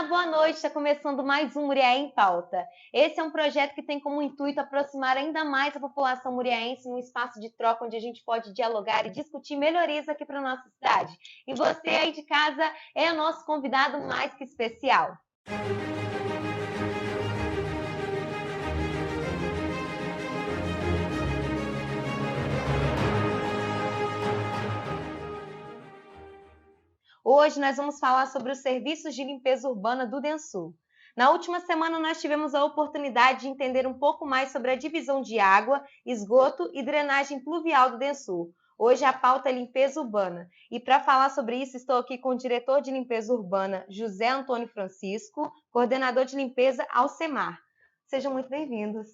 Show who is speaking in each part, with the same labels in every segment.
Speaker 1: Olá, boa noite. Está começando mais um Muriaé em Pauta. Esse é um projeto que tem como intuito aproximar ainda mais a população muriaense num espaço de troca onde a gente pode dialogar e discutir melhorias aqui para a nossa cidade. E você aí de casa é o nosso convidado mais que especial. Hoje nós vamos falar sobre os serviços de limpeza urbana do DENSUR. Na última semana nós tivemos a oportunidade de entender um pouco mais sobre a divisão de água, esgoto e drenagem pluvial do DENSUR. Hoje a pauta é limpeza urbana. E para falar sobre isso estou aqui com o diretor de limpeza urbana, José Antônio Francisco, coordenador de limpeza, Alcemar. Sejam muito bem-vindos.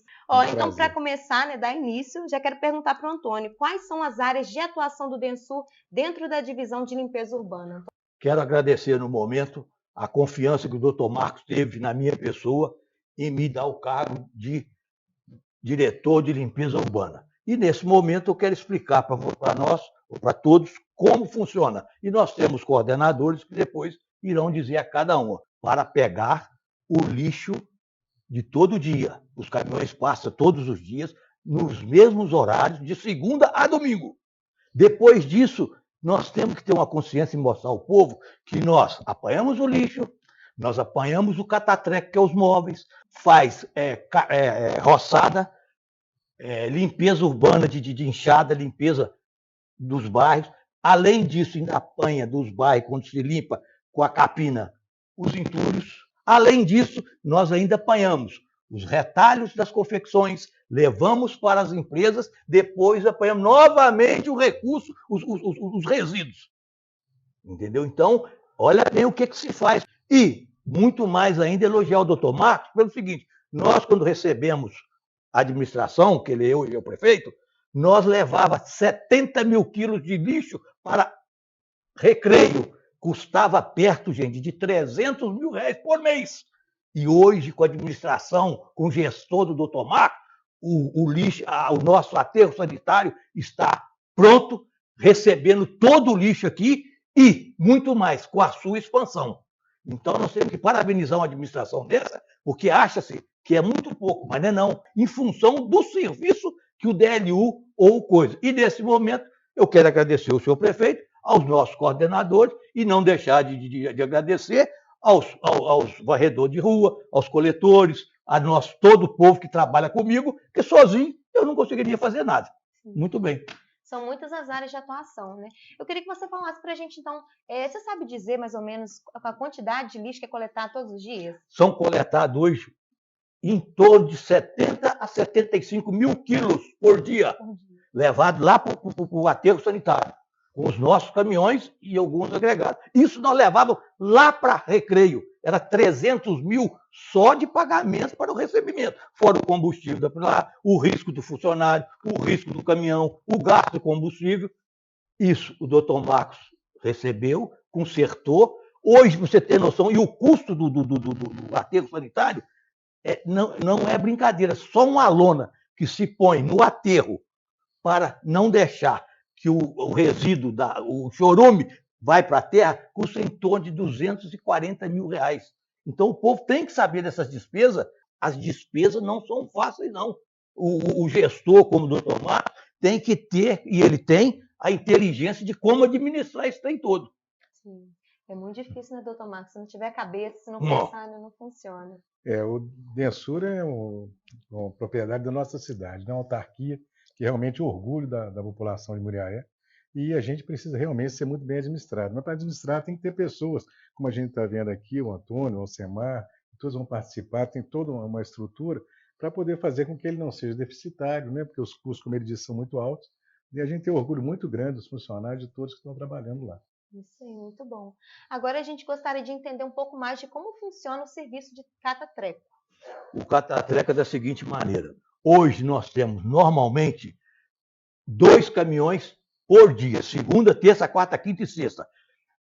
Speaker 1: Então, para começar, dar início, já quero perguntar para o Antônio, quais são as áreas de atuação do DENSUR dentro da divisão de limpeza urbana?
Speaker 2: Quero agradecer no momento a confiança que o Dr. Marcos teve na minha pessoa em me dar o cargo de diretor de limpeza urbana. E nesse momento eu quero explicar para nós, ou para todos, como funciona. E nós temos coordenadores que depois irão dizer a cada um, para pegar o lixo de todo dia. Os caminhões passam todos os dias, nos mesmos horários, de segunda a domingo. Depois disso, nós temos que ter uma consciência e mostrar ao povo que nós apanhamos o lixo, nós apanhamos o catatreco, que é os móveis, faz roçada, limpeza urbana de enxada, limpeza dos bairros. Além disso, ainda apanha dos bairros, quando se limpa com a capina, os entulhos. Além disso, nós ainda apanhamos os retalhos das confecções, levamos para as empresas, depois apanhamos novamente o recurso, os resíduos. Entendeu? Então, olha bem o que se faz. E, muito mais ainda, elogiar o doutor Marcos pelo seguinte, nós, quando recebemos a administração, que ele e o prefeito, nós levava 70 mil quilos de lixo para Recreio. Custava perto, gente, de 300 mil reais por mês. E hoje, com a administração, com o gestor do Dr. Marcos, o lixo, o nosso aterro sanitário está pronto, recebendo todo o lixo aqui e muito mais, com a sua expansão. Então, nós temos que parabenizar uma administração dessa, porque acha-se que é muito pouco, mas não é não, em função do serviço que o DLU ou coisa. E, nesse momento, eu quero agradecer ao senhor prefeito, aos nossos coordenadores e não deixar de agradecer aos varredores de rua, aos coletores, a nós, todo o povo que trabalha comigo, que sozinho eu não conseguiria fazer nada. Muito bem.
Speaker 1: São muitas as áreas de atuação, né? Eu queria que você falasse para a gente, então, você sabe dizer mais ou menos a quantidade de lixo que é coletado todos os dias?
Speaker 2: São coletados hoje em torno de 70 a 75 mil quilos por dia, levado lá para o aterro sanitário, com os nossos caminhões e alguns agregados. Isso nós levávamos lá para Recreio. Era 300 mil só de pagamento para o recebimento. Fora o combustível lá, o risco do funcionário, o risco do caminhão, o gasto de combustível. Isso o doutor Marcos recebeu, consertou. Hoje, você tem noção, e o custo do aterro sanitário não é brincadeira. Só uma lona que se põe no aterro para não deixar que o resíduo, o chorume, vai para a terra, custa em torno de 240 mil reais. Então, o povo tem que saber dessas despesas. As despesas não são fáceis, não. O gestor, como o doutor Marcos, tem que ter, e ele tem, a inteligência de como administrar esse trem todo.
Speaker 1: Sim. É muito difícil, né, doutor Marcos? Se não tiver cabeça, se não pensar, não funciona.
Speaker 3: O DENSUR é uma propriedade da nossa cidade, uma autarquia que é realmente orgulho da população de Muriaé. E a gente precisa realmente ser muito bem administrado. Mas para administrar tem que ter pessoas, como a gente está vendo aqui, o Antônio, o Alcemar, todos vão participar, tem toda uma estrutura para poder fazer com que ele não seja deficitário, né? Porque os custos, como ele disse, são muito altos. E a gente tem um orgulho muito grande dos funcionários, de todos que estão trabalhando lá.
Speaker 1: Isso aí, muito bom. Agora a gente gostaria de entender um pouco mais de como funciona o serviço de catatreco.
Speaker 2: O catatreco é da seguinte maneira. Hoje nós temos, normalmente, 2 caminhões por dia, segunda, terça, quarta, quinta e sexta.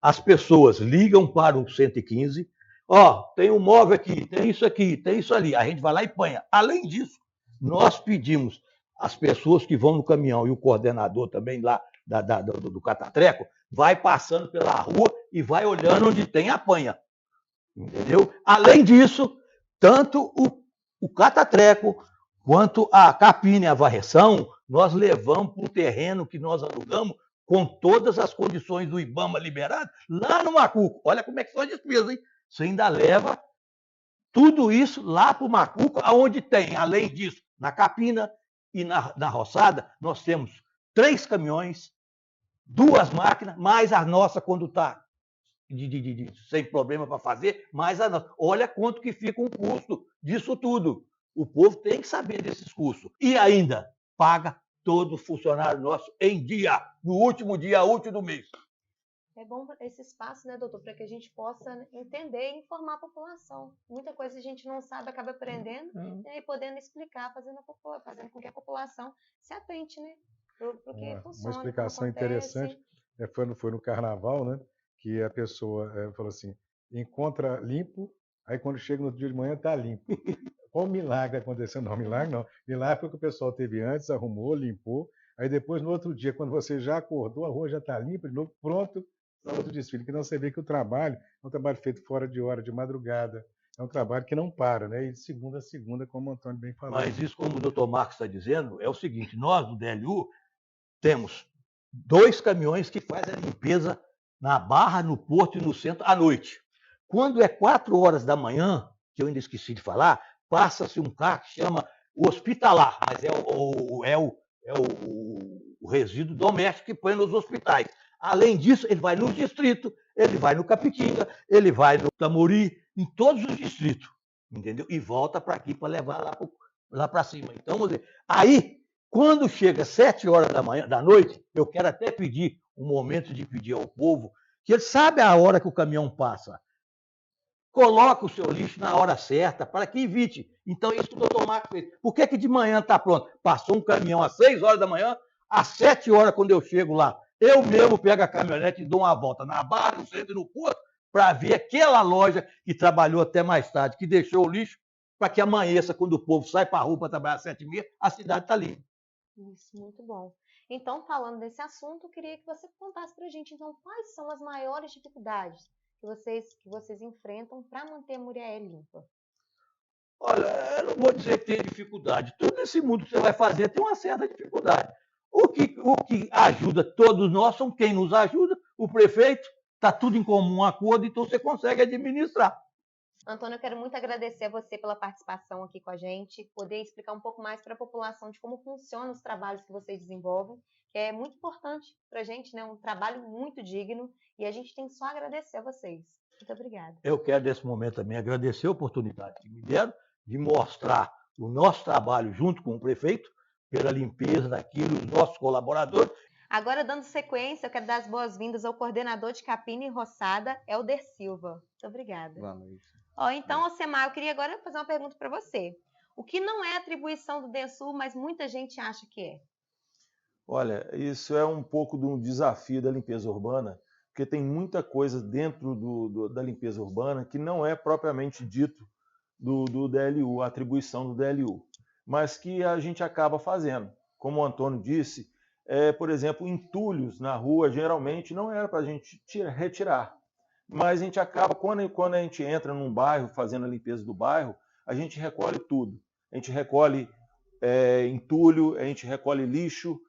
Speaker 2: As pessoas ligam para o 115, tem um móvel aqui, tem isso ali. A gente vai lá e panha. Além disso, nós pedimos às pessoas que vão no caminhão e o coordenador também lá do catatreco, vai passando pela rua e vai olhando onde tem a panha. entendeu? Além disso, tanto o catatreco quanto a capina e a varreção, nós levamos para o terreno que nós alugamos com todas as condições do IBAMA liberado, lá no Macuco. Olha como é que são as despesas, hein? Você ainda leva tudo isso lá para o Macuco, onde tem, além disso, na capina e na roçada, nós temos 3 caminhões, 2 máquinas, mais a nossa quando está sem problema para fazer, mais a nossa. Olha quanto que fica um custo disso tudo. O povo tem que saber desses custos. E ainda paga todo funcionário nosso em dia, no último dia útil do mês.
Speaker 1: É bom esse espaço, né, doutor, para que a gente possa entender e informar a população. Muita coisa a gente não sabe, acaba aprendendo e podendo explicar, fazendo com que a população se atente, né, para o que funciona,
Speaker 3: uma explicação
Speaker 1: como acontece.
Speaker 3: interessante foi no carnaval, né, que a pessoa falou assim, encontra limpo, aí quando chega no dia de manhã está limpo. Qual milagre aconteceu? Não, milagre não. Milagre foi o que o pessoal teve antes, arrumou, limpou, aí depois no outro dia, quando você já acordou, a rua já está limpa de novo, pronto para outro desfile. Que não você vê que o trabalho é um trabalho feito fora de hora, de madrugada, é um trabalho que não para, né? E de segunda a segunda, como o Antônio bem falou.
Speaker 2: Mas isso, como o doutor Marcos está dizendo, é o seguinte, nós do DLU temos 2 caminhões que fazem a limpeza na Barra, no Porto e no centro à noite. Quando é 4 horas da manhã, que eu ainda esqueci de falar, passa-se um carro que chama hospitalar, mas o resíduo doméstico que põe nos hospitais. Além disso, ele vai no distrito, ele vai no Capitinga, ele vai no Tamori, em todos os distritos, entendeu? E volta para aqui para levar lá para cima. Então, vamos dizer, aí, quando chega 7 horas da noite, eu quero até pedir um momento de pedir ao povo, que ele sabe a hora que o caminhão passa. Coloca o seu lixo na hora certa, para que evite. Então, isso que o doutor Marcos fez. Por que de manhã está pronto? Passou um caminhão às 6 horas da manhã, às 7 horas, quando eu chego lá, eu mesmo pego a caminhonete e dou uma volta na Barra, no centro e no Porto, para ver aquela loja que trabalhou até mais tarde, que deixou o lixo, para que amanheça, quando o povo sai para a rua para trabalhar às 7h30, a cidade está limpa.
Speaker 1: Isso, muito bom. Então, falando desse assunto, eu queria que você contasse para a gente, então, quais são as maiores dificuldades que vocês enfrentam para manter a Muriaé limpa?
Speaker 2: Olha, eu não vou dizer que tem dificuldade. Tudo nesse mundo que você vai fazer tem uma certa dificuldade. O que ajuda todos nós são quem nos ajuda, o prefeito, está tudo em comum acordo, então você consegue administrar.
Speaker 1: Antônio, eu quero muito agradecer a você pela participação aqui com a gente, poder explicar um pouco mais para a população de como funcionam os trabalhos que vocês desenvolvem, que é muito importante para a gente, né? Um trabalho muito digno, e a gente tem só a agradecer a vocês. Muito obrigada.
Speaker 2: Eu quero, nesse momento, também agradecer a oportunidade que me deram de mostrar o nosso trabalho junto com o prefeito, pela limpeza daquilo, os nossos colaboradores.
Speaker 1: Agora, dando sequência, eu quero dar as boas-vindas ao coordenador de Capina e Roçada, Helder Silva. Muito obrigada.
Speaker 4: Boa noite.
Speaker 1: Então, Alcemar, eu queria agora fazer uma pergunta para você. O que não é atribuição do DENSUR, mas muita gente acha que é?
Speaker 4: Olha, isso é um pouco de um desafio da limpeza urbana, porque tem muita coisa dentro da limpeza urbana que não é propriamente dito do DLU, a atribuição do DLU, mas que a gente acaba fazendo. Como o Antônio disse, por exemplo, entulhos na rua geralmente não era para a gente retirar, mas a gente acaba, quando a gente entra num bairro fazendo a limpeza do bairro, a gente recolhe tudo. A gente recolhe entulho, a gente recolhe lixo,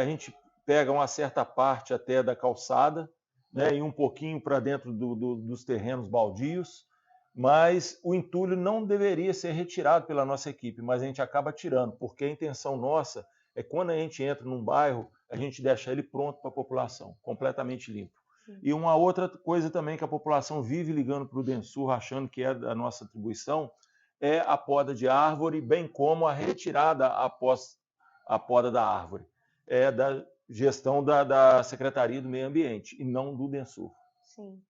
Speaker 4: a gente pega uma certa parte até da calçada, né, e um pouquinho para dentro dos terrenos baldios, mas o entulho não deveria ser retirado pela nossa equipe, mas a gente acaba tirando, porque a intenção nossa é quando a gente entra num bairro, a gente deixa ele pronto para a população, completamente limpo. Sim. E uma outra coisa também que a população vive ligando para o DENSUR, achando que é da nossa atribuição, é a poda de árvore, bem como a retirada após a poda da árvore. É da gestão da Secretaria do Meio Ambiente e não do DENSUR.
Speaker 1: Sim.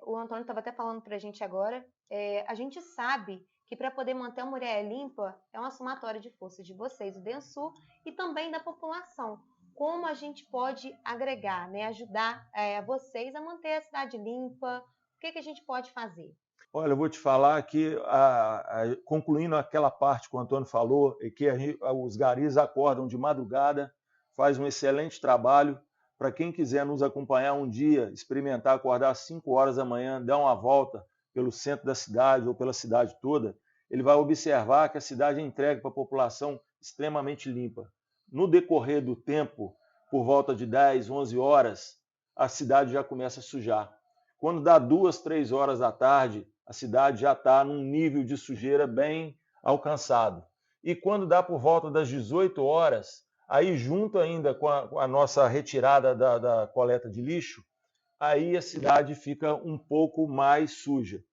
Speaker 1: O Antônio estava até falando para a gente agora, a gente sabe que para poder manter a Muriaé limpa é uma somatória de forças de vocês, o DENSUR, e também da população. Como a gente pode agregar, né, ajudar vocês a manter a cidade limpa? O que a gente pode fazer?
Speaker 4: Olha, eu vou te falar que, concluindo aquela parte que o Antônio falou, é que os garis acordam de madrugada, faz um excelente trabalho. Para quem quiser nos acompanhar um dia, experimentar acordar às 5 horas da manhã, dar uma volta pelo centro da cidade ou pela cidade toda, ele vai observar que a cidade é entregue para a população extremamente limpa. No decorrer do tempo, por volta de 10, 11 horas, a cidade já começa a sujar. Quando dá 2, 3 horas da tarde, a cidade já está num nível de sujeira bem alcançado. E quando dá por volta das 18 horas, aí junto ainda com a nossa retirada da coleta de lixo, aí a cidade fica um pouco mais suja.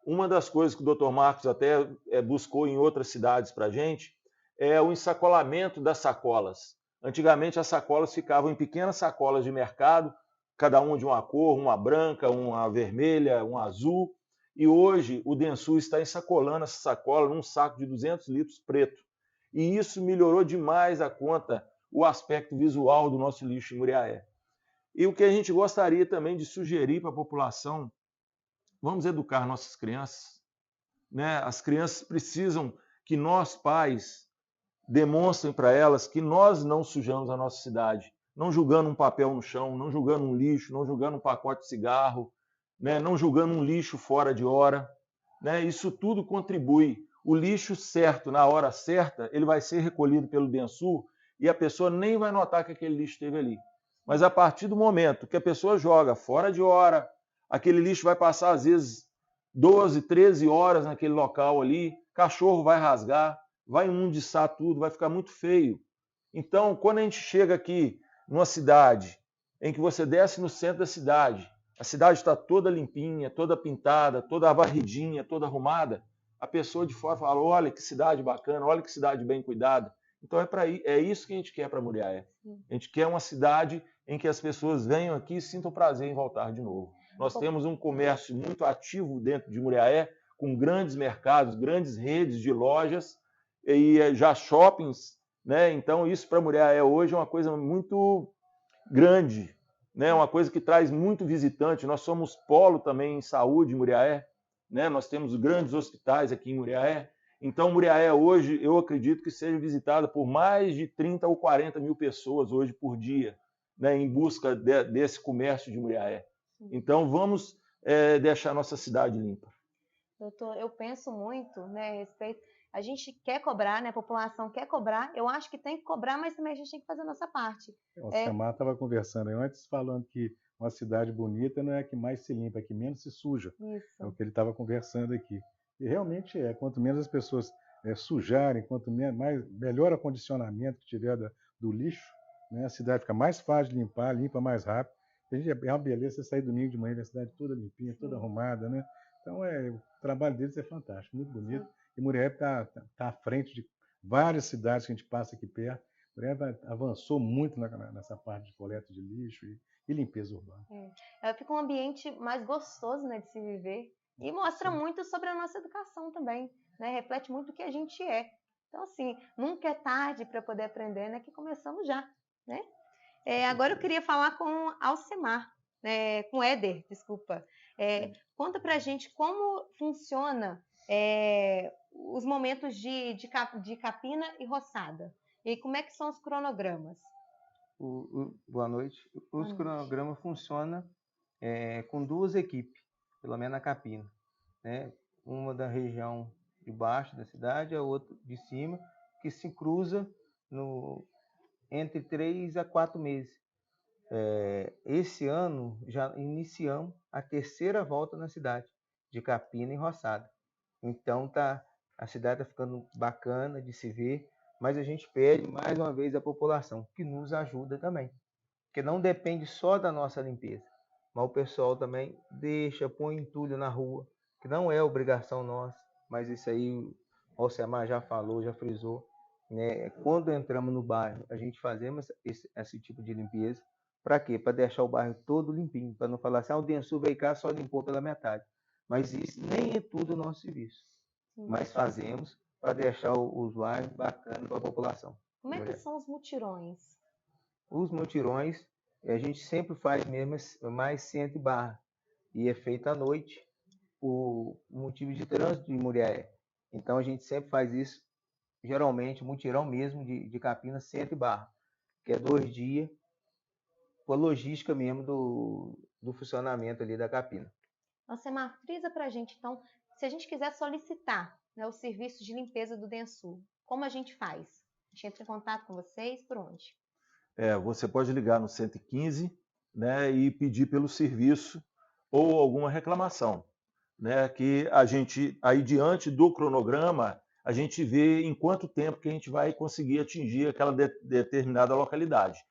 Speaker 4: Uma das coisas que o Dr. Marcos até buscou em outras cidades para a gente é o ensacolamento das sacolas. Antigamente as sacolas ficavam em pequenas sacolas de mercado, cada uma de uma cor, uma branca, uma vermelha, uma azul, e hoje o Densul está ensacolando essa sacola num saco de 200 litros preto. E isso melhorou demais a conta, o aspecto visual do nosso lixo em Muriaé. E o que a gente gostaria também de sugerir para a população, vamos educar nossas crianças, né? As crianças precisam que nós, pais, demonstrem para elas que nós não sujamos a nossa cidade, não jogando um papel no chão, não jogando um lixo, não jogando um pacote de cigarro, né? Não jogando um lixo fora de hora, né? Isso tudo contribui. O lixo certo, na hora certa, ele vai ser recolhido pelo Densul e a pessoa nem vai notar que aquele lixo esteve ali. Mas a partir do momento que a pessoa joga fora de hora, aquele lixo vai passar às vezes 12, 13 horas naquele local ali, cachorro vai rasgar, vai imundiçar tudo, vai ficar muito feio. Então, quando a gente chega aqui numa cidade em que você desce no centro da cidade, a cidade está toda limpinha, toda pintada, toda varridinha, toda arrumada, a pessoa de fora fala, olha que cidade bacana, olha que cidade bem cuidada. Então é isso que a gente quer para Muriaé. A gente quer uma cidade em que as pessoas venham aqui e sintam prazer em voltar de novo. Nós temos um comércio muito ativo dentro de Muriaé, com grandes mercados, grandes redes de lojas e já shoppings, né? Então isso para Muriaé hoje é uma coisa muito grande, né? Uma coisa que traz muito visitante. Nós somos polo também em saúde em Muriaé, né? Nós temos grandes hospitais aqui em Muriaé. Então Muriaé hoje, eu acredito que seja visitada por mais de 30 ou 40 mil pessoas hoje por dia, né? Em busca desse comércio de Muriaé. Então vamos deixar nossa cidade limpa.
Speaker 1: Doutor, eu penso muito, né, a respeito. A gente quer cobrar, né? A população quer cobrar. Eu acho que tem que cobrar, mas também a gente tem que fazer a nossa parte.
Speaker 3: O Semar estava conversando aí antes, falando que uma cidade bonita não é a que mais se limpa, é a que menos se suja.
Speaker 1: Isso.
Speaker 3: É o que ele estava conversando aqui. E realmente é, quanto menos as pessoas sujarem, quanto melhor o condicionamento que tiver do lixo, né, a cidade fica mais fácil de limpar, limpa mais rápido. É uma beleza você sair domingo de manhã e ver a cidade toda limpinha, toda arrumada, né? Então o trabalho deles é fantástico, muito bonito. Sim. E Muriaé está à frente de várias cidades que a gente passa aqui perto. Muriaé avançou muito nessa parte de coleta de lixo e limpeza urbana.
Speaker 1: Fica um ambiente mais gostoso, né, de se viver e mostra Sim. muito sobre a nossa educação também, né? Reflete muito o que a gente é. Então, assim, nunca é tarde para poder aprender, né? Que começamos já, né? Agora eu queria falar com Alcemar, com Éder, desculpa. Conta pra gente como funciona os momentos de capina e roçada. E como é que são os cronogramas?
Speaker 5: Boa noite. Os cronogramas funcionam com duas equipes, pelo menos na capina, né? Uma da região de baixo da cidade, a outra de cima, que se cruza entre 3 a 4 meses. Esse ano já iniciamos a terceira volta na cidade, de capina e roçada. Então a cidade está ficando bacana de se ver, mas a gente pede mais uma vez à população que nos ajuda também, porque não depende só da nossa limpeza, mas o pessoal também põe entulho na rua, que não é obrigação nossa, mas isso aí o Alcemar já falou, já frisou, né? Quando entramos no bairro, a gente fazemos esse tipo de limpeza. Para quê? Para deixar o bairro todo limpinho, para não falar assim, o Densul veio cá, só limpou pela metade. Mas isso nem é tudo o nosso serviço. Mas fazemos para deixar os bairros bacanas para a população.
Speaker 1: Como é que são os mutirões?
Speaker 5: Os mutirões, a gente sempre faz mesmo mais centro e barra. E é feito à noite, por motivo de trânsito de Muriaé. Então a gente sempre faz isso, geralmente, mutirão mesmo de capina, centro e barra. Que é 2 dias, com a logística mesmo do funcionamento ali da capina.
Speaker 1: Alcemar, frisa para a gente, então, se a gente quiser solicitar, né, o serviço de limpeza do DENSUR, como a gente faz? A gente entra em contato com vocês, por onde?
Speaker 4: Você pode ligar no 115, né, e pedir pelo serviço ou alguma reclamação, né, que a gente, aí diante do cronograma, a gente vê em quanto tempo que a gente vai conseguir atingir aquela determinada localidade.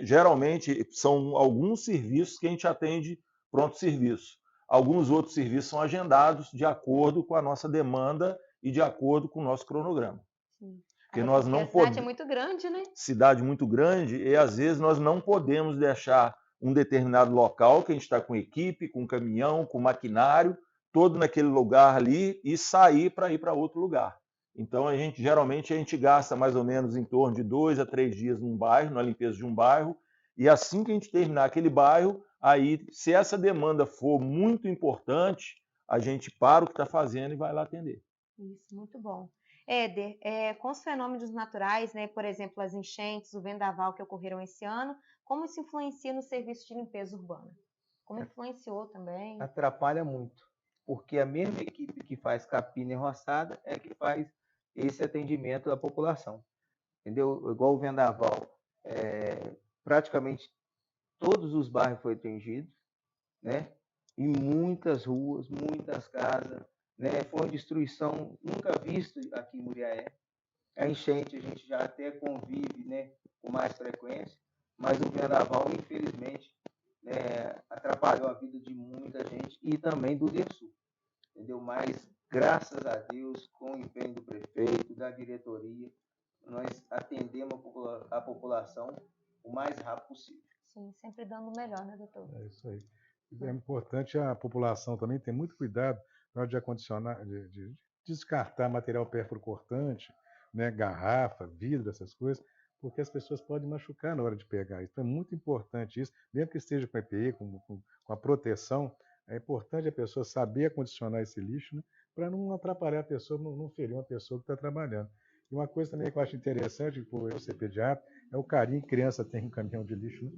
Speaker 4: Geralmente, são alguns serviços que a gente atende pronto serviço. Alguns outros serviços são agendados de acordo com a nossa demanda e de acordo com o nosso cronograma.
Speaker 1: Sim.
Speaker 4: Porque
Speaker 1: Até
Speaker 4: nós
Speaker 1: porque
Speaker 4: não
Speaker 1: a cidade é
Speaker 4: podemos...
Speaker 1: muito grande, né?
Speaker 4: Cidade muito grande, e às vezes nós não podemos deixar um determinado local que a gente está com equipe, com caminhão, com maquinário, todo naquele lugar ali e sair para ir para outro lugar. Então geralmente a gente gasta mais ou menos em torno de 2 a 3 dias num bairro, na limpeza de um bairro, e assim que a gente terminar aquele bairro, aí se essa demanda for muito importante, a gente para o que está fazendo e vai lá atender.
Speaker 1: Isso, muito bom. Éder, com os fenômenos naturais, né, por exemplo, as enchentes, o vendaval que ocorreram esse ano, como isso influencia no serviço de limpeza urbana? Como influenciou também?
Speaker 5: Atrapalha muito, porque a mesma equipe que faz capina e roçada é que faz esse atendimento da população, entendeu? Igual o vendaval, praticamente todos os bairros foram atingidos, né? E muitas ruas, muitas casas, né? Foi uma destruição nunca vista aqui em Muriaé. A enchente a gente já até convive, né, com mais frequência, mas o vendaval, infelizmente, né, atrapalhou a vida de muita gente e também do DENSUR, entendeu? Mas, graças a Deus, com o empenho do prefeito, da diretoria, nós atendemos a população o mais rápido possível.
Speaker 1: Sim, sempre dando o melhor, né, doutor?
Speaker 3: É isso aí. É importante a população também ter muito cuidado na hora de acondicionar, de descartar material perfurocortante, né, garrafa, vidro, essas coisas, porque as pessoas podem machucar na hora de pegar. Então é muito importante isso, mesmo que esteja com EPI, com a proteção, é importante a pessoa saber acondicionar esse lixo, né, para não atrapalhar a pessoa, não ferir uma pessoa que está trabalhando. E uma coisa também que eu acho interessante, por eu ser pediatra, é o carinho que criança tem com caminhão de lixo, né?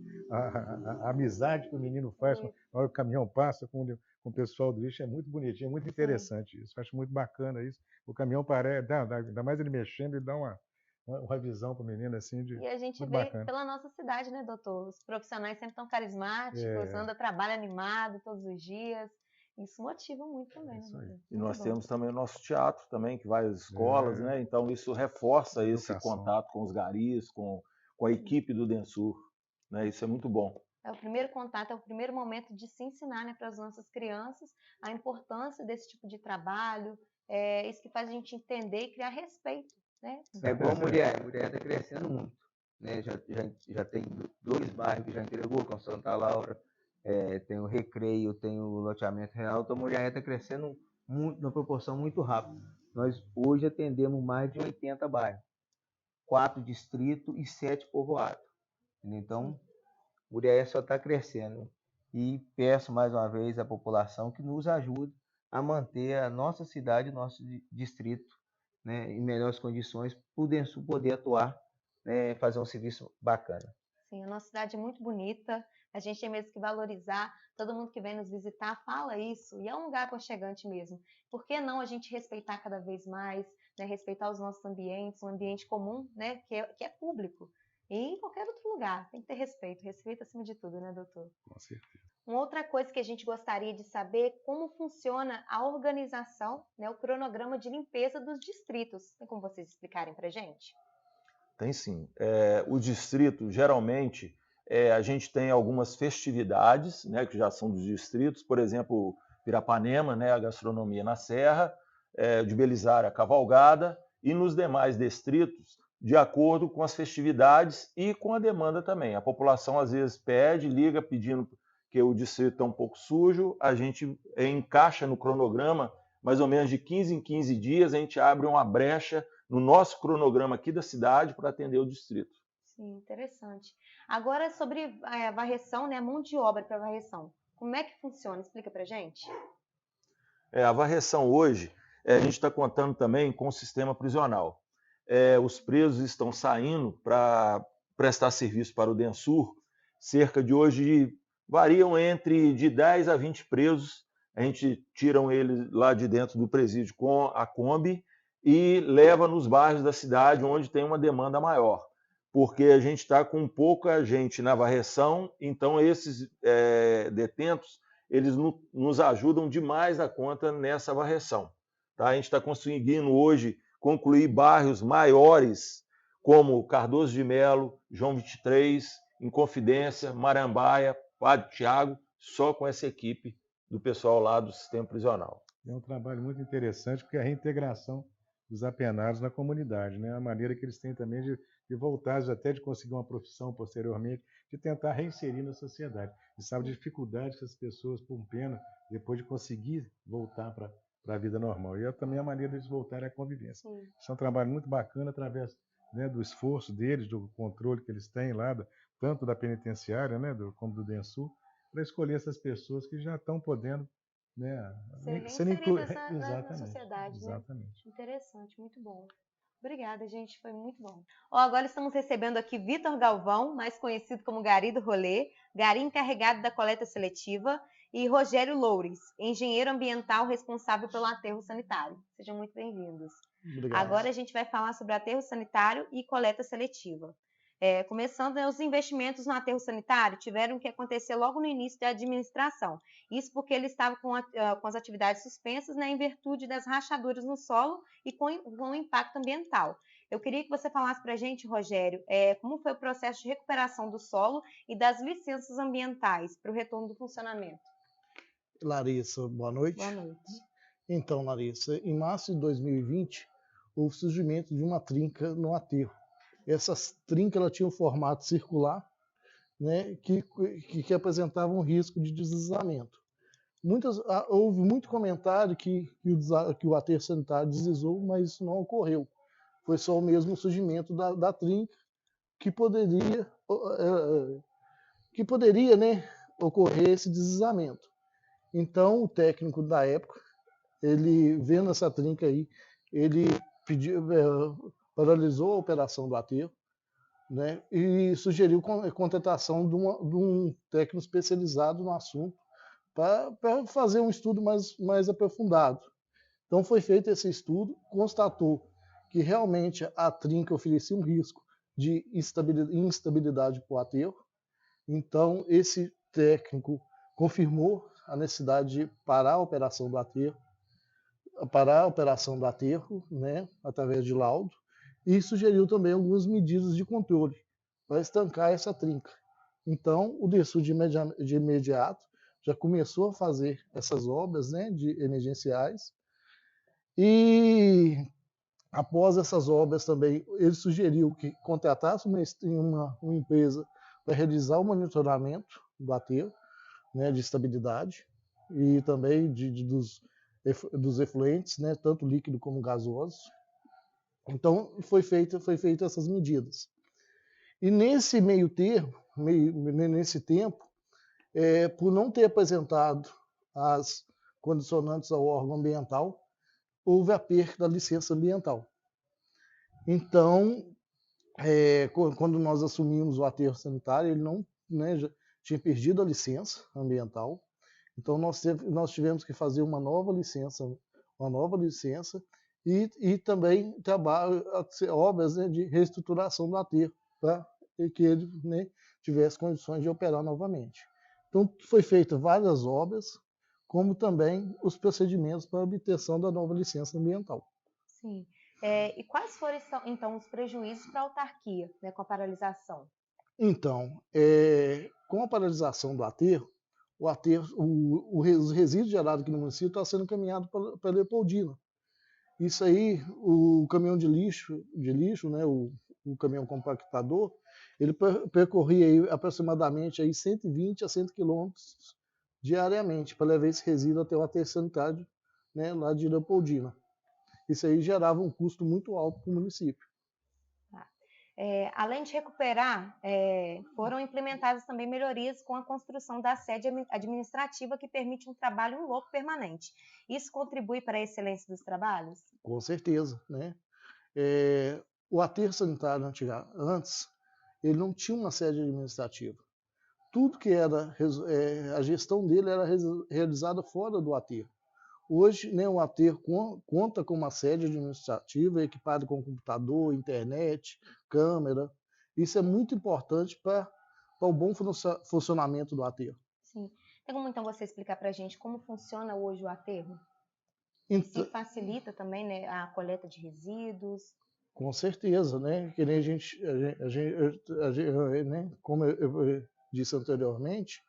Speaker 3: A amizade que o menino faz na hora que o caminhão passa com o pessoal do lixo é muito bonitinho, é muito interessante isso. Eu acho muito bacana isso. O caminhão parece, ainda mais ele mexendo, ele dá uma visão para o menino assim de
Speaker 1: E a gente
Speaker 3: muito
Speaker 1: vê
Speaker 3: bacana.
Speaker 1: pela nossa cidade, né, doutor? Os profissionais sempre tão carismáticos, anda, trabalha animado todos os dias. Isso motiva muito também, né, doutor?
Speaker 4: E nós temos também o nosso teatro também, que vai às escolas, né? Então isso reforça esse contato com os garis, com a equipe do DENSUR, né? Isso é muito bom.
Speaker 1: É o primeiro contato, é o primeiro momento de se ensinar, né, para as nossas crianças a importância desse tipo de trabalho, isso que faz a gente entender e criar respeito, né?
Speaker 5: É igual a mulher está crescendo muito, né? Já tem 2 bairros que já entregou, com Santa Laura, tem o Recreio, tem o Loteamento Real, então a Muriaé está crescendo muito, numa proporção muito rápida. Nós hoje atendemos mais de 80 bairros, 4 distritos e 7 povoados. Então, Muriaé só está crescendo. E peço mais uma vez à população que nos ajude a manter a nossa cidade, nosso distrito, né, em melhores condições, para o DENSUR poder atuar, né, fazer um serviço bacana.
Speaker 1: Sim, a nossa cidade é muito bonita, a gente tem mesmo que valorizar, todo mundo que vem nos visitar fala isso, e é um lugar aconchegante mesmo. Por que não a gente respeitar cada vez mais, né, respeitar os nossos ambientes, um ambiente comum, né, que é público. E em qualquer outro lugar, tem que ter respeito acima de tudo, né, doutor?
Speaker 3: Com certeza.
Speaker 1: Uma outra coisa que a gente gostaria de saber é como funciona a organização, né, o cronograma de limpeza dos distritos. Tem como vocês explicarem para a gente?
Speaker 4: Tem sim. O distrito, geralmente, a gente tem algumas festividades, né, que já são dos distritos, por exemplo, Pirapanema, né, a gastronomia na Serra, de Belisário, a cavalgada, e nos demais distritos, de acordo com as festividades e com a demanda também. A população às vezes pede, liga pedindo que o distrito está um pouco sujo, a gente encaixa no cronograma, mais ou menos de 15 em 15 dias, a gente abre uma brecha no nosso cronograma aqui da cidade para atender o distrito.
Speaker 1: Sim, interessante. Agora sobre a varreção, né, a mão de obra para varreção. Como é que funciona? Explica para a gente.
Speaker 4: A varreção hoje, a gente está contando também com o sistema prisional. Os presos estão saindo para prestar serviço para o DENSUR, cerca de hoje variam entre de 10 a 20 presos a gente tiram ele lá de dentro do presídio com a Kombi e leva nos bairros da cidade onde tem uma demanda maior, porque a gente está com pouca gente na varreção, então esses detentos eles nos ajudam demais a conta nessa varreção. Tá? A gente está conseguindo hoje concluir bairros maiores, como Cardoso de Melo, João 23, Inconfidência, Marambaia, Padre Tiago, só com essa equipe do pessoal lá do sistema prisional.
Speaker 3: É um trabalho muito interessante, porque é a reintegração dos apenados na comunidade, né? A maneira que eles têm também de voltar, até de conseguir uma profissão posteriormente, de tentar reinserir na sociedade. E sabe a dificuldade que as pessoas, por pena, depois de conseguir voltar para a vida normal. E é também a maneira de eles voltarem à convivência.
Speaker 1: Sim.
Speaker 3: Isso é um trabalho muito bacana, através, né, do esforço deles, do controle que eles têm lá, tanto da penitenciária, né, como do DENSUR, para escolher essas pessoas que já estão podendo, né,
Speaker 1: Serem inseridas na
Speaker 3: Exatamente,
Speaker 1: sociedade,
Speaker 3: exatamente.
Speaker 1: né? Interessante, muito bom. Obrigada, gente, foi muito bom. Agora estamos recebendo aqui Vitor Galvão, mais conhecido como Gari do Rolê, Gari encarregado da coleta seletiva, e Rogério Loures, engenheiro ambiental responsável pelo aterro sanitário. Sejam muito bem-vindos. Agora a gente vai falar sobre aterro sanitário e coleta seletiva. Começando, os investimentos no aterro sanitário tiveram que acontecer logo no início da administração. Isso porque ele estava com as atividades suspensas, né, em virtude das rachaduras no solo e com impacto ambiental. Eu queria que você falasse para a gente, Rogério, como foi o processo de recuperação do solo e das licenças ambientais para o retorno do funcionamento.
Speaker 6: Larissa, boa noite.
Speaker 1: Boa noite.
Speaker 6: Então, Larissa, em março de 2020, houve o surgimento de uma trinca no aterro. Essas trincas ela tinha um formato circular, né, que apresentava um risco de deslizamento. Houve muito comentário que o aterro sanitário deslizou, mas isso não ocorreu. Foi só o mesmo surgimento da trinca que poderia, né, ocorrer esse deslizamento. Então, o técnico da época, ele vendo essa trinca aí, ele paralisou a operação do aterro, né, e sugeriu a contratação de um técnico especializado no assunto para fazer um estudo mais aprofundado. Então foi feito esse estudo, constatou que realmente a trinca oferecia um risco de instabilidade para o aterro. Então esse técnico confirmou a necessidade de parar a operação do aterro, né, através de laudo, e sugeriu também algumas medidas de controle para estancar essa trinca. Então, o DENSUR de imediato já começou a fazer essas obras, né, emergenciais, e após essas obras também, ele sugeriu que contratasse uma empresa para realizar o monitoramento do aterro, né, de estabilidade, e também dos efluentes, né, tanto líquido como gasoso. Então, foi feita essas medidas. E nesse meio termo, nesse tempo, por não ter apresentado as condicionantes ao órgão ambiental, houve a perda da licença ambiental. Então, quando nós assumimos o aterro sanitário, ele não, né, já tinha perdido a licença ambiental. Então, nós tivemos que fazer uma nova licença e também obras, né, de reestruturação do aterro, para que ele, né, tivesse condições de operar novamente. Então, foi feita várias obras, como também os procedimentos para a obtenção da nova licença ambiental.
Speaker 1: Sim. E quais foram, então, os prejuízos para a autarquia, né, com a paralisação?
Speaker 6: Então, com a paralisação do aterro, os resíduos gerados aqui no município estão sendo encaminhados para a Leopoldina. Isso aí, o caminhão de lixo, né, o caminhão compactador, ele percorria aí aproximadamente aí 120 a 100 quilômetros diariamente para levar esse resíduo até o aterro sanitário, né, lá de Leopoldina. Isso aí gerava um custo muito alto para o município.
Speaker 1: Além de recuperar, foram implementadas também melhorias com a construção da sede administrativa que permite um trabalho em loco permanente. Isso contribui para a excelência dos trabalhos?
Speaker 6: Com certeza, né? O aterro sanitário antes, ele não tinha uma sede administrativa. tudo que era a gestão dele era realizada fora do aterro. Hoje, né, o aterro conta com uma sede administrativa equipada com computador, internet, câmera. Isso é muito importante para o bom funcionamento do aterro.
Speaker 1: Sim. Tem como então você explicar para a gente como funciona hoje o aterro?
Speaker 6: Então,
Speaker 1: Se facilita também, né, a coleta de resíduos?
Speaker 6: com certeza, né? Que nem né? Como eu disse anteriormente,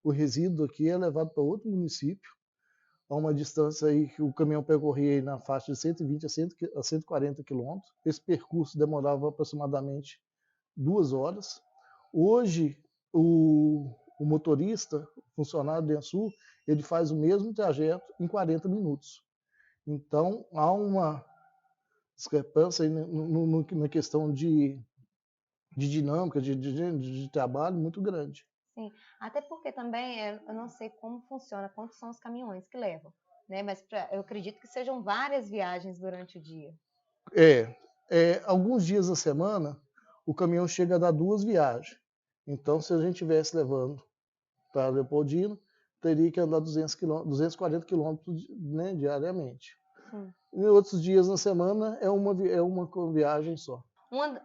Speaker 6: o resíduo aqui é levado para outro município, a uma distância aí que o caminhão percorria aí na faixa de 120 a 140 quilômetros. Esse percurso demorava aproximadamente 2 horas. Hoje, o motorista, o funcionário do Densul, ele faz o mesmo trajeto em 40 minutos. Então, há uma discrepância aí na questão de dinâmica, de trabalho muito grande.
Speaker 1: Sim, até porque também eu não sei como funciona, quantos são os caminhões que levam, né? Mas eu acredito que sejam várias viagens durante o dia.
Speaker 6: Alguns dias da semana, o caminhão chega a dar 2 viagens. Então, se a gente estivesse levando para Leopoldina, teria que andar 240 quilômetros, né, diariamente.
Speaker 1: Sim.
Speaker 6: Em outros dias na semana, é uma viagem só.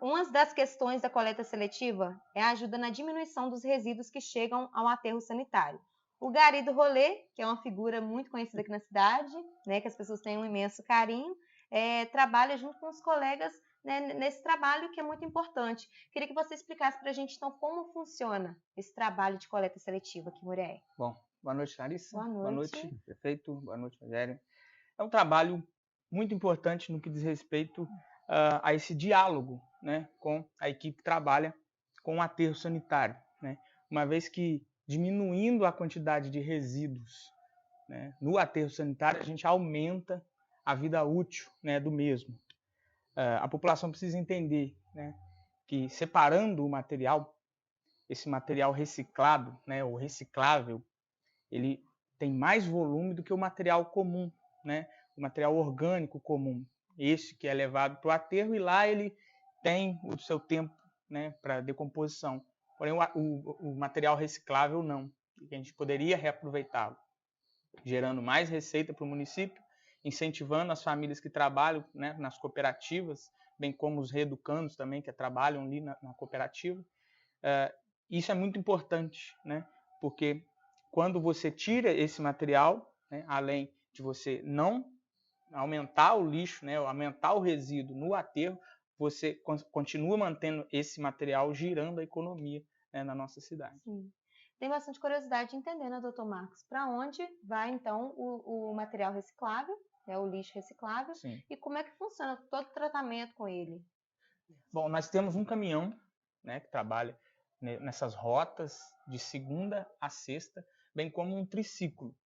Speaker 1: Uma das questões da coleta seletiva é a ajuda na diminuição dos resíduos que chegam ao aterro sanitário. O Gari do Rolê, que é uma figura muito conhecida aqui na cidade, né, que as pessoas têm um imenso carinho, trabalha junto com os colegas, né, nesse trabalho que é muito importante. Queria que você explicasse para a gente, então, como funciona esse trabalho de coleta seletiva aqui em Muriaé.
Speaker 7: Bom, boa noite, Larissa.
Speaker 1: Boa
Speaker 7: Boa
Speaker 1: noite.
Speaker 7: noite, prefeito. Boa noite, Rogério. É um trabalho muito importante no que diz respeito a esse diálogo, né, com a equipe que trabalha com o aterro sanitário, né? Uma vez que diminuindo a quantidade de resíduos, né, no aterro sanitário, a gente aumenta a vida útil, né, do mesmo. A população precisa entender, né, que separando o material, esse material reciclado, né, ou reciclável, ele tem mais volume do que o material comum, né? O material orgânico comum, esse que é levado para o aterro e lá ele tem o seu tempo, né, para decomposição. Porém, o material reciclável não, a gente poderia reaproveitá-lo, gerando mais receita para o município, incentivando as famílias que trabalham, né, nas cooperativas, bem como os reeducandos também que trabalham ali na cooperativa. Isso é muito importante, né? Porque quando você tira esse material, né, além de você não aumentar o lixo, né, ou aumentar o resíduo no aterro, você continua mantendo esse material girando a economia, né, na nossa cidade.
Speaker 1: Sim. Tem bastante curiosidade de entender, né, doutor Marcos? Para onde vai, então, o material reciclável, né, o lixo reciclável,
Speaker 7: Sim.
Speaker 1: e como é que funciona todo o tratamento com ele?
Speaker 7: Bom, nós temos um caminhão, né, que trabalha nessas rotas de segunda a sexta, bem como um triciclo,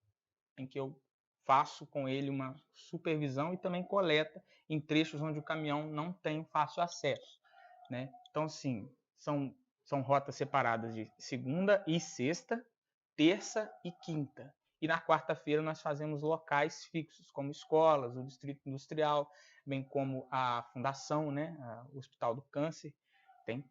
Speaker 7: em que eu faço com ele uma supervisão e também coleta em trechos onde o caminhão não tem fácil acesso, né? Então, assim, são rotas separadas de segunda e sexta, terça e quinta. E na quarta-feira nós fazemos locais fixos, como escolas, o Distrito Industrial, bem como a Fundação, né, o Hospital do Câncer. Tem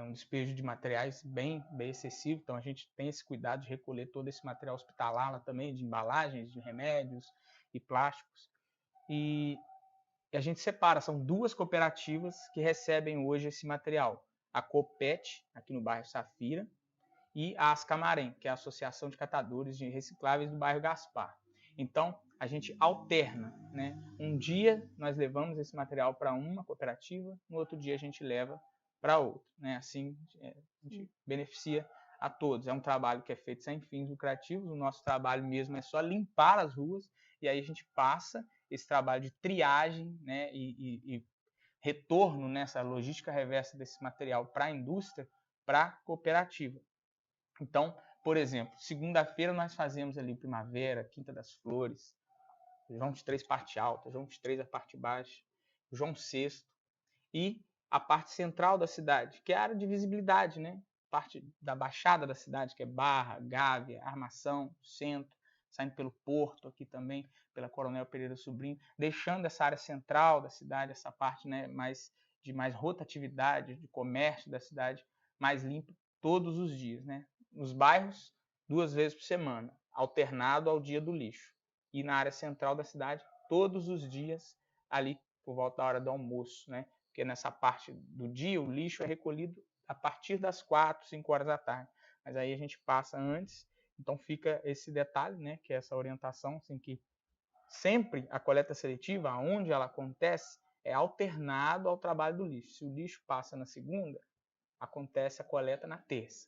Speaker 7: um despejo de materiais bem excessivo, então a gente tem esse cuidado de recolher todo esse material hospitalar lá também, de embalagens, de remédios e plásticos. E a gente separa, são 2 cooperativas que recebem hoje esse material. A Copet, aqui no bairro Safira, e a Ascamarém, que é a Associação de Catadores de Recicláveis do bairro Gaspar. Então, a gente alterna, né? Um dia nós levamos esse material para uma cooperativa, no outro dia a gente leva para outra, né? Assim, a gente beneficia a todos. É um trabalho que é feito sem fins lucrativos, o nosso trabalho mesmo é só limpar as ruas, e aí a gente passa esse trabalho de triagem, né, e retorno nessa logística reversa desse material para a indústria, para a cooperativa. Então, por exemplo, segunda-feira nós fazemos ali Primavera, Quinta das Flores, João de Três parte alta, João de Três a parte baixa, João VI e a parte central da cidade, que é a área de visibilidade, né? Parte da baixada da cidade, que é Barra, Gávea, Armação, Centro, saindo pelo Porto aqui também, pela Coronel Pereira Sobrinho, deixando essa área central da cidade, essa parte, né, de mais rotatividade, de comércio da cidade, mais limpo todos os dias, né? Nos bairros, 2 vezes por semana, alternado ao dia do lixo. E na área central da cidade, todos os dias, ali por volta da hora do almoço, né? Porque nessa parte do dia, o lixo é recolhido a partir das 4, 5 horas da tarde. Mas aí a gente passa antes, então fica esse detalhe, né? Que é essa orientação, assim, que sempre a coleta seletiva, onde ela acontece, é alternado ao trabalho do lixo. Se o lixo passa na segunda, acontece a coleta na terça.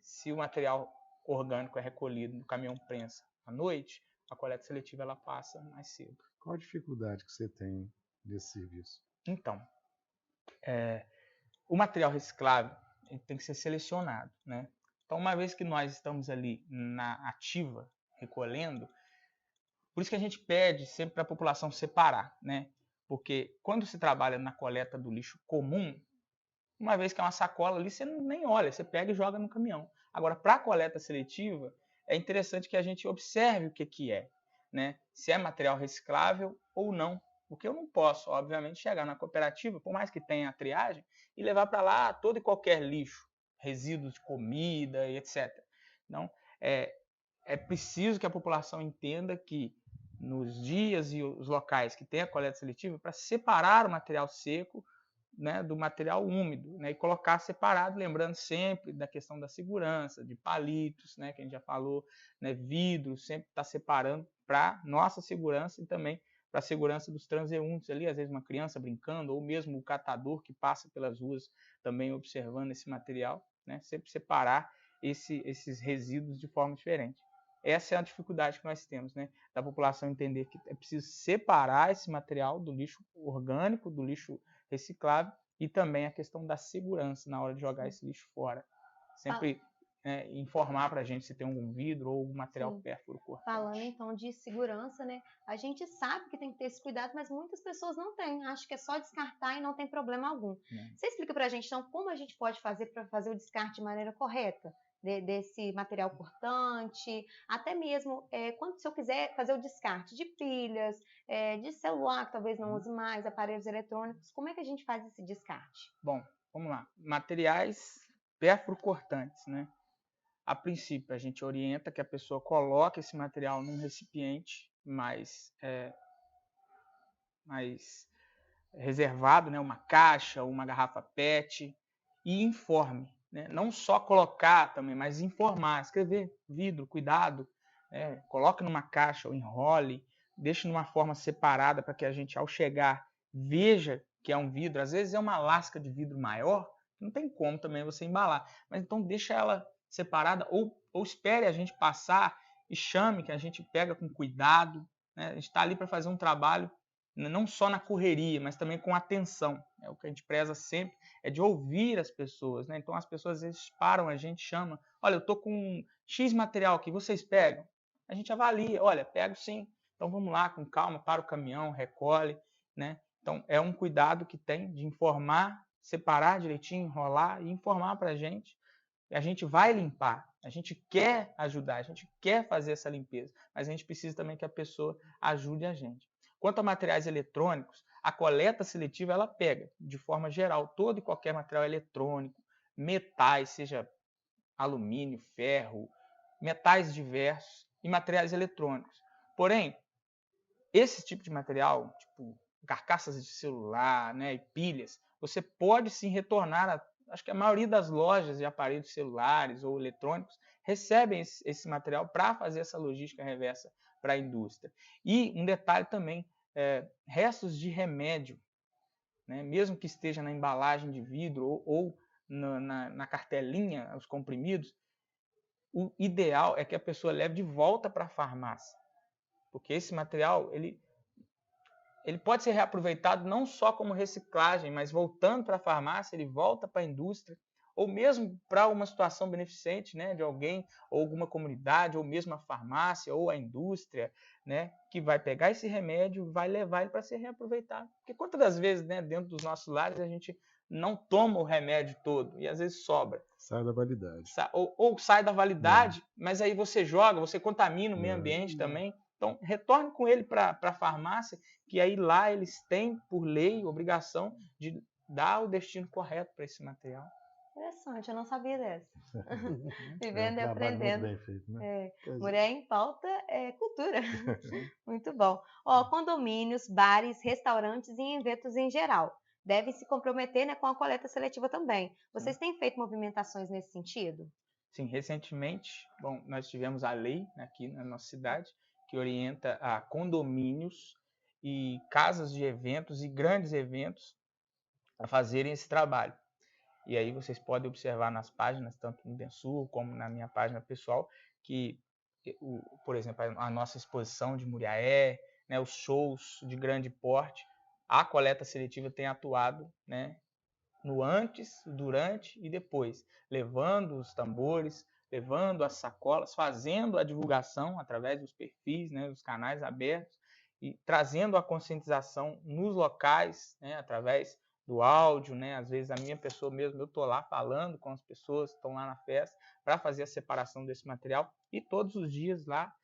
Speaker 7: Se o material orgânico é recolhido no caminhão prensa à noite, a coleta seletiva ela passa mais cedo.
Speaker 3: Qual a dificuldade que você tem desse serviço?
Speaker 7: Então, o material reciclável ele tem que ser selecionado, né? Então, uma vez que nós estamos ali na ativa, recolhendo, por isso que a gente pede sempre para a população separar, né? Porque quando se trabalha na coleta do lixo comum, uma vez que é uma sacola ali, você nem olha, você pega e joga no caminhão. Agora, para a coleta seletiva, é interessante que a gente observe o que é, né? Se é material reciclável ou não. Porque eu não posso, obviamente, chegar na cooperativa, por mais que tenha a triagem, e levar para lá todo e qualquer lixo, resíduos de comida e etc. Então, é preciso que a população entenda que nos dias e os locais que tem a coleta seletiva, para separar o material seco, né, do material úmido, né, e colocar separado, lembrando sempre da questão da segurança, de palitos, né, que a gente já falou, né, vidro, sempre está separando para nossa segurança e também para a segurança dos transeuntes ali, às vezes uma criança brincando, ou mesmo o catador que passa pelas ruas também observando esse material, né, sempre separar esses resíduos de forma diferente. Essa é a dificuldade que nós temos, né, da população entender que é preciso separar esse material do lixo orgânico, do lixo reciclável, e também a questão da segurança na hora de jogar esse lixo fora. Sempre informar para a gente se tem algum vidro ou algum material pérfuro cortante.
Speaker 1: Falando então de segurança, né? A gente sabe que tem que ter esse cuidado, mas muitas pessoas não têm. Acho que é só descartar e não tem problema algum. Você explica para a gente então como a gente pode fazer para fazer o descarte de maneira correta desse material cortante, até mesmo se eu quiser fazer o descarte de pilhas, de celular que talvez não use mais, aparelhos eletrônicos, como é que a gente faz esse descarte?
Speaker 7: Bom, vamos lá. Materiais pérfuro cortantes, né? A princípio, a gente orienta que a pessoa coloque esse material num recipiente mais reservado, né? Uma caixa ou uma garrafa PET, e informe. Né? Não só colocar também, mas informar, escrever, vidro, cuidado, né? Coloque numa caixa ou enrole, deixe numa forma separada para que a gente, ao chegar, veja que é um vidro. Às vezes é uma lasca de vidro maior, não tem como também você embalar, mas então deixa ela separada ou espere a gente passar e chame, que a gente pega com cuidado, né? A gente está ali para fazer um trabalho não só na correria, mas também com atenção. O que a gente preza sempre é de ouvir as pessoas, né? Então as pessoas às vezes param, a gente chama, olha, eu estou com X material aqui, vocês pegam? A gente avalia, olha, pego sim, então vamos lá, com calma, para o caminhão, recolhe, né? Então é um cuidado que tem de informar, separar direitinho, enrolar e informar para a gente vai limpar, a gente quer ajudar, a gente quer fazer essa limpeza, mas a gente precisa também que a pessoa ajude a gente. Quanto a materiais eletrônicos, a coleta seletiva ela pega, de forma geral, todo e qualquer material eletrônico, metais, seja alumínio, ferro, metais diversos e materiais eletrônicos. Porém, esse tipo de material, tipo carcaças de celular, né, e pilhas, você pode sim retornar acho que a maioria das lojas de aparelhos celulares ou eletrônicos recebem esse material para fazer essa logística reversa para a indústria. E um detalhe também, restos de remédio, né, mesmo que esteja na embalagem de vidro ou na cartelinha, os comprimidos, o ideal é que a pessoa leve de volta para a farmácia, porque esse material ele pode ser reaproveitado não só como reciclagem, mas voltando para a farmácia, ele volta para a indústria, ou mesmo para uma situação beneficente, né, de alguém, ou alguma comunidade, ou mesmo a farmácia, ou a indústria, né, que vai pegar esse remédio e vai levar ele para ser reaproveitado. Porque quantas das vezes, né, dentro dos nossos lares, a gente não toma o remédio todo, e às vezes sobra.
Speaker 3: Sai da validade.
Speaker 7: Ou sai da validade, mas aí você joga, você contamina o meio ambiente também. Então, retorne com ele para a farmácia, que aí lá eles têm, por lei, obrigação de dar o destino correto para esse material.
Speaker 1: Interessante, eu não sabia dessa.
Speaker 3: É
Speaker 1: Vivendo
Speaker 3: um
Speaker 1: e
Speaker 3: trabalho muito
Speaker 1: aprendendo.
Speaker 3: bem feito, né?
Speaker 6: Pois é.
Speaker 1: Mulher em Pauta é cultura. Muito bom. Ó, condomínios, bares, restaurantes e eventos em geral devem se comprometer, né, com a coleta seletiva também. Vocês têm feito movimentações nesse sentido?
Speaker 7: Sim, recentemente, bom, nós tivemos a lei aqui na nossa cidade que orienta a condomínios e casas de eventos e grandes eventos a fazerem esse trabalho. E aí vocês podem observar nas páginas, tanto no Densur como na minha página pessoal, que, por exemplo, a nossa exposição de Muriaé, né, os shows de grande porte, a coleta seletiva tem atuado, né, no antes, durante e depois, levando os tambores, levando as sacolas, fazendo a divulgação através dos perfis, né, dos canais abertos e trazendo a conscientização nos locais, né, através do áudio, né, às vezes a minha pessoa mesmo, eu estou lá falando com as pessoas que estão lá na festa para fazer a separação desse material e todos os dias lá,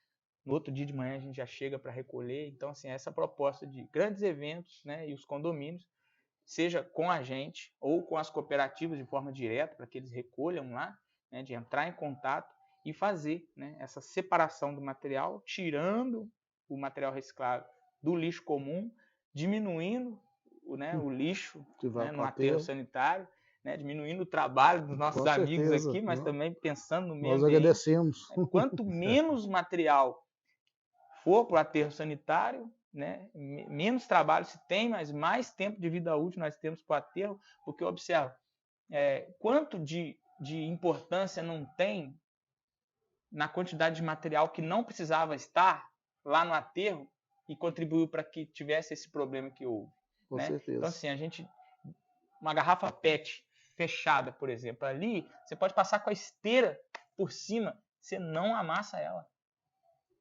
Speaker 7: no outro dia de manhã a gente já chega para recolher. Então, assim, essa proposta de grandes eventos, né, e os condomínios, seja com a gente ou com as cooperativas de forma direta, para que eles recolham lá, né, de entrar em contato e fazer, né, essa separação do material, tirando o material reciclável do lixo comum, diminuindo o lixo,
Speaker 6: Que vai
Speaker 7: né, no
Speaker 6: para
Speaker 7: aterro
Speaker 6: aterro.
Speaker 7: sanitário, né, diminuindo o trabalho dos nossos
Speaker 6: Com
Speaker 7: amigos
Speaker 6: certeza.
Speaker 7: aqui, mas também pensando no meio
Speaker 6: Nós
Speaker 7: ambiente.
Speaker 6: agradecemos.
Speaker 7: Quanto menos material for para o aterro sanitário, né, menos trabalho se tem, mas mais tempo de vida útil nós temos para o aterro, porque observa, quanto de importância não tem na quantidade de material que não precisava estar lá no aterro e contribuiu para que tivesse esse problema que houve.
Speaker 6: Com
Speaker 7: Né?
Speaker 6: certeza.
Speaker 7: Então, assim, uma garrafa PET fechada, por exemplo, ali, você pode passar com a esteira por cima, você não amassa ela.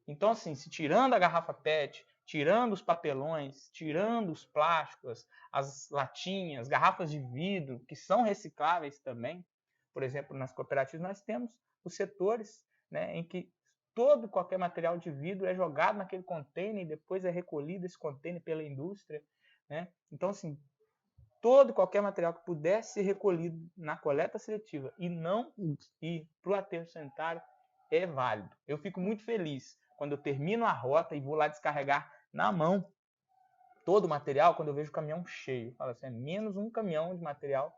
Speaker 7: Então, assim, se tirando a garrafa PET, tirando os papelões, tirando os plásticos, as latinhas, garrafas de vidro, que são recicláveis também, por exemplo, nas cooperativas nós temos os setores, né, em que todo e qualquer material de vidro é jogado naquele container e depois é recolhido esse container pela indústria. Né? Então, assim, todo e qualquer material que pudesse ser recolhido na coleta seletiva e não ir para o aterro sanitário é válido. Eu fico muito feliz quando eu termino a rota e vou lá descarregar na mão todo o material, quando eu vejo o caminhão cheio. Fala assim, é menos um caminhão de material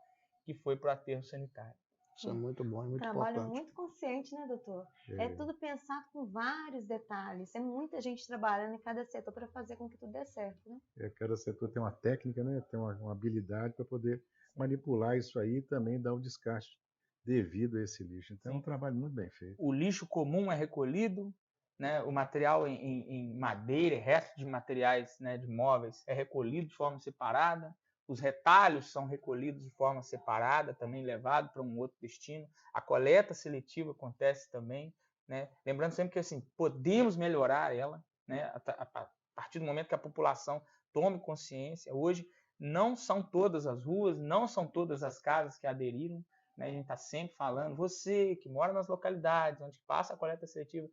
Speaker 7: que foi para o aterro sanitário.
Speaker 6: Isso é muito bom, é muito
Speaker 1: Trabalho
Speaker 6: importante.
Speaker 1: muito consciente, né, doutor? É tudo pensado com vários detalhes. É muita gente trabalhando em cada setor para fazer com que tudo dê certo, né?
Speaker 3: Cada setor tem uma técnica, né? Tem uma habilidade para poder manipular isso aí e também dar o descarte devido a esse lixo. Então é um trabalho muito bem feito.
Speaker 7: O lixo comum é recolhido, né? O material em madeira, restos de materiais, né, de móveis, é recolhido de forma separada. Os retalhos são recolhidos de forma separada, também levado para um outro destino. A coleta seletiva acontece também, né? Lembrando sempre que assim, podemos melhorar ela, né? A partir do momento que a população tome consciência. Hoje não são todas as ruas, não são todas as casas que aderiram, né? A gente está sempre falando, você que mora nas localidades onde passa a coleta seletiva,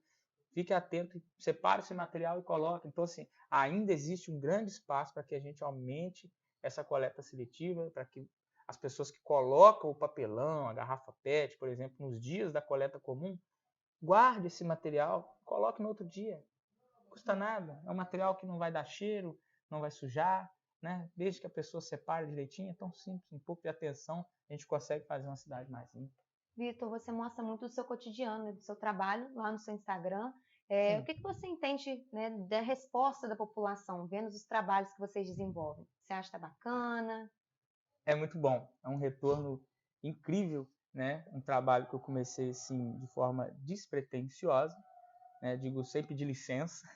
Speaker 7: fique atento, separe esse material e coloque. Então, assim, ainda existe um grande espaço para que a gente aumente essa coleta seletiva, para que as pessoas que colocam o papelão, a garrafa PET, por exemplo, nos dias da coleta comum, guarde esse material, coloque no outro dia. Não custa nada, é um material que não vai dar cheiro, não vai sujar, né? Desde que a pessoa separe direitinho, é tão simples, um pouco de atenção, a gente consegue fazer uma cidade mais limpa.
Speaker 1: Vitor, você mostra muito do seu cotidiano, do seu trabalho lá no seu Instagram. O que você entende, né, da resposta da população, vendo os trabalhos que vocês desenvolvem? Você acha que tá bacana?
Speaker 7: É muito bom, é um retorno incrível, né? Um trabalho que eu comecei assim de forma despretensiosa, né? Digo sem pedir licença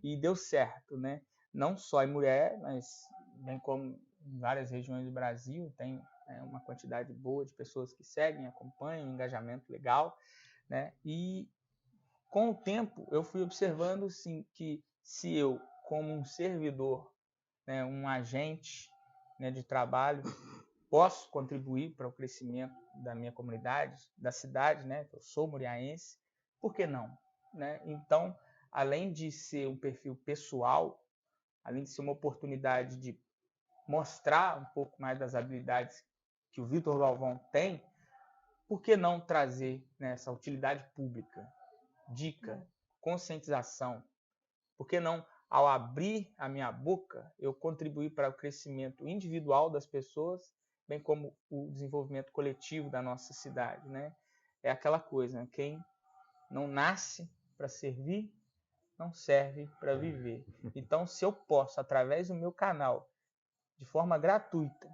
Speaker 7: e deu certo, né? Não só em Muriaé, mas bem como em várias regiões do Brasil, tem uma quantidade boa de pessoas que seguem, acompanham, um engajamento legal, né? E com o tempo eu fui observando assim que se eu, como um servidor, né, um agente, né, de trabalho, posso contribuir para o crescimento da minha comunidade, da cidade, né? Eu sou muriaense, por que não? Né? Então, além de ser um perfil pessoal, além de ser uma oportunidade de mostrar um pouco mais das habilidades que o Vitor Galvão tem, por que não trazer, né, essa utilidade pública? Dica, conscientização. Por que não, ao abrir a minha boca, eu contribuir para o crescimento individual das pessoas, bem como o desenvolvimento coletivo da nossa cidade, né? É aquela coisa, né? Quem não nasce para servir, não serve para viver. Então, se eu posso, através do meu canal, de forma gratuita,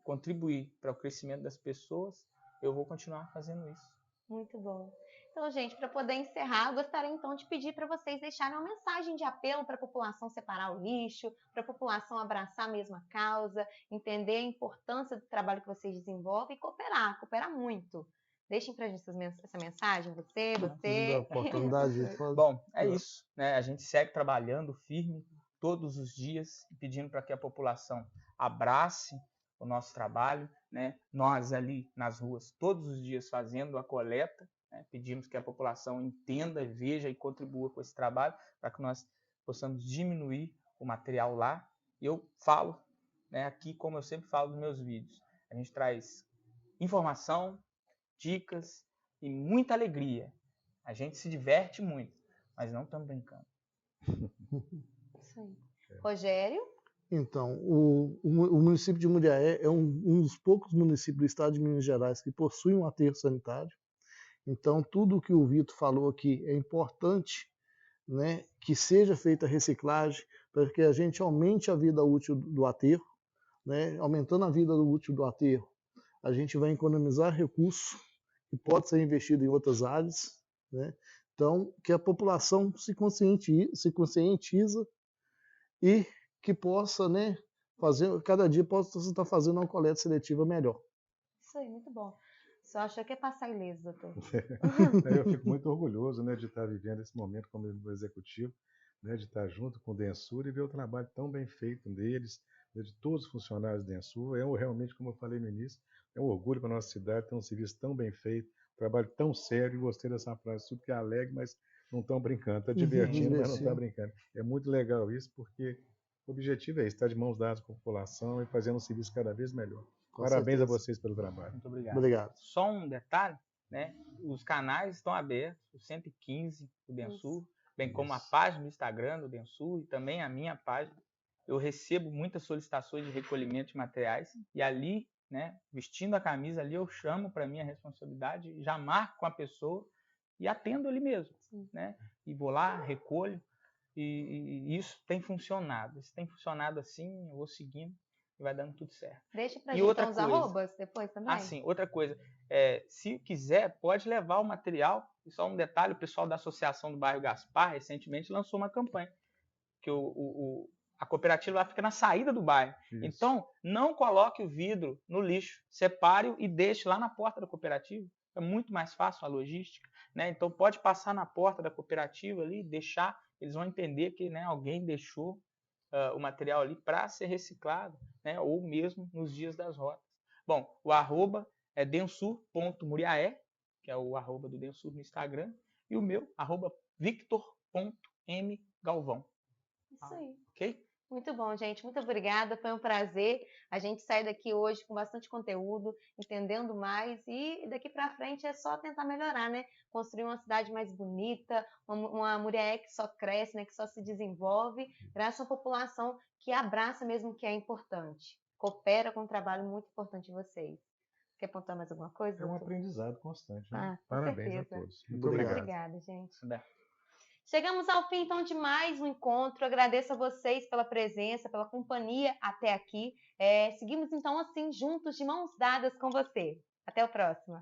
Speaker 7: contribuir para o crescimento das pessoas, eu vou continuar fazendo isso.
Speaker 1: Muito bom. Então, gente, para poder encerrar, eu gostaria então de pedir para vocês deixarem uma mensagem de apelo para a população separar o lixo, para a população abraçar a mesma causa, entender a importância do trabalho que vocês desenvolvem e cooperar muito. Deixem para a gente essa mensagem, você.
Speaker 6: Da oportunidade,
Speaker 7: Bom, é isso, né? A gente segue trabalhando firme todos os dias, pedindo para que a população abrace o nosso trabalho, né? Nós ali nas ruas, todos os dias fazendo a coleta, né? Pedimos que a população entenda, veja e contribua com esse trabalho para que nós possamos diminuir o material lá. Eu falo, né, aqui, como eu sempre falo nos meus vídeos, a gente traz informação, dicas e muita alegria. A gente se diverte muito, mas não estamos brincando.
Speaker 1: Isso aí. Rogério?
Speaker 6: Então, o município de Muriaé é um dos poucos municípios do estado de Minas Gerais que possui um aterro sanitário. Então, tudo o que o Vitor falou aqui é importante, né, que seja feita a reciclagem para que a gente aumente a vida útil do aterro, né? Aumentando a vida útil do aterro, a gente vai economizar recursos que pode ser investido em outras áreas, né? Então, que a população se conscientiza e que possa, né, cada dia possa estar fazendo uma coleta seletiva melhor.
Speaker 1: Isso aí, muito bom. Só achou que é passar ileso, doutor.
Speaker 3: Eu fico muito orgulhoso, né, de estar vivendo esse momento como executivo, né, de estar junto com o Densur e ver o trabalho tão bem feito deles, né, de todos os funcionários do Densur. É realmente, como eu falei no início, é um orgulho para a nossa cidade ter um serviço tão bem feito, um trabalho tão sério. E gostei dessa frase, tudo que é alegre, mas não estão brincando, está divertindo, mas não está brincando. É muito legal isso, porque o objetivo é estar de mãos dadas com a população e fazendo um serviço cada vez melhor. Parabéns a vocês pelo trabalho.
Speaker 7: Muito obrigado.
Speaker 6: Obrigado.
Speaker 7: Só um detalhe, né? Os canais estão abertos, o 115 do Densur, bem como a página do Instagram do Densur e também a minha página. Eu recebo muitas solicitações de recolhimento de materiais e ali, né, vestindo a camisa ali, eu chamo para mim a responsabilidade, já marco com a pessoa e atendo ali mesmo, né? E vou lá, recolho e isso tem funcionado. Isso tem funcionado assim, eu vou seguindo. Vai dando tudo certo.
Speaker 1: Deixa pra gente uns arrobas depois também.
Speaker 7: Sim, outra coisa. Se quiser, pode levar o material. E só um detalhe, o pessoal da Associação do Bairro Gaspar recentemente lançou uma campanha. Que a cooperativa fica na saída do bairro. Isso. Então, não coloque o vidro no lixo. Separe-o e deixe lá na porta da cooperativa. É muito mais fácil a logística, né? Então, pode passar na porta da cooperativa ali, deixar. Eles vão entender que, né, alguém deixou o material ali para ser reciclado, né, ou mesmo nos dias das rotas. Bom, o arroba é densur.muriaé, que é o arroba do Densur no Instagram, e o meu, arroba victor.mgalvão.
Speaker 1: Isso aí.
Speaker 7: Ok?
Speaker 1: Muito bom, gente. Muito obrigada. Foi um prazer. A gente sai daqui hoje com bastante conteúdo, entendendo mais. E daqui para frente é só tentar melhorar, né? Construir uma cidade mais bonita, uma Muriaé que só cresce, né? Que só se desenvolve, graças a uma população que abraça mesmo o que é importante. Coopera com um trabalho muito importante de vocês. Quer apontar mais alguma coisa?
Speaker 3: É um aprendizado constante, né?
Speaker 1: Parabéns
Speaker 3: a todos. Muito obrigado.
Speaker 1: Obrigada, gente. Chegamos ao fim, então, de mais um encontro. Agradeço a vocês pela presença, pela companhia até aqui. Seguimos, então, assim, juntos, de mãos dadas com você. Até o próximo.